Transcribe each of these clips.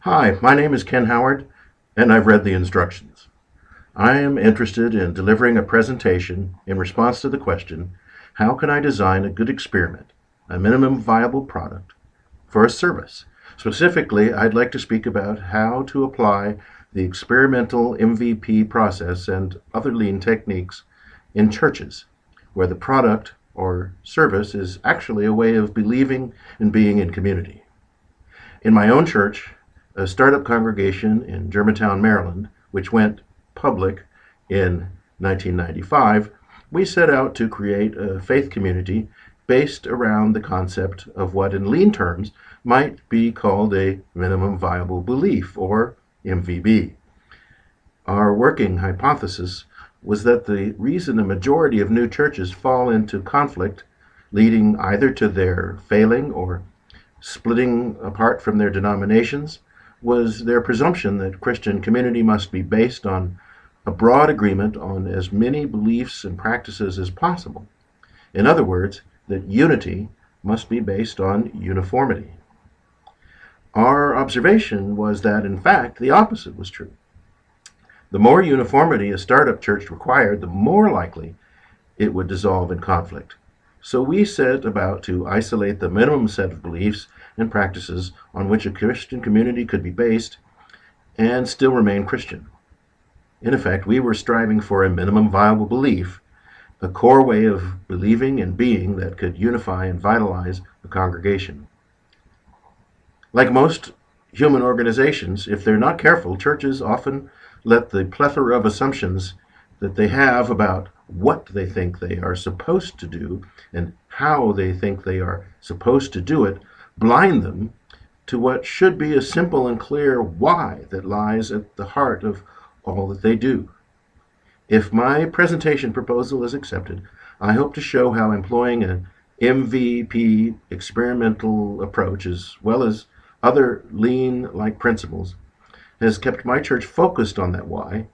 Hi, my name is Ken Howard, and I've read the instructions. I am interested in delivering a presentation in response to the question, how can I design a good experiment, a minimum viable product, for a service? Specifically, I'd like to speak about how to apply the experimental MVP process and other lean techniques in churches, where the product or service is actually a way of believing and being in community. In my own church, a startup congregation in Germantown, Maryland, which went public in 1995, we set out to create a faith community based around the concept of what in lean terms might be called a minimum viable belief, or MVB. Our working hypothesis was that the reason a majority of new churches fall into conflict, leading either to their failing or splitting apart from their denominations, was their presumption that Christian community must be based on a broad agreement on as many beliefs and practices as possible. In other words, that unity must be based on uniformity. Our observation was that, in fact, the opposite was true. The more uniformity a startup church required, the more likely it would dissolve in conflict. So we set about to isolate the minimum set of beliefs and practices on which a Christian community could be based and still remain Christian. In effect, we were striving for a minimum viable belief, a core way of believing and being that could unify and vitalize a congregation. Like most human organizations, if they're not careful, churches often let the plethora of assumptions that they have about what they think they are supposed to do and how they think they are supposed to do it blind them to what should be a simple and clear why that lies at the heart of all that they do. If my presentation proposal is accepted, I hope to show how employing an MVP experimental approach, as well as other lean-like principles, has kept my church focused on that why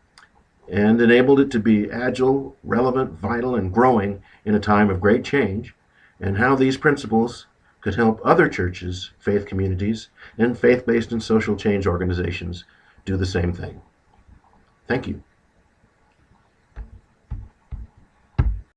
and enabled it to be agile, relevant, vital, and growing in a time of great change, and how these principles could help other churches, faith communities, and faith-based and social change organizations do the same thing. Thank you.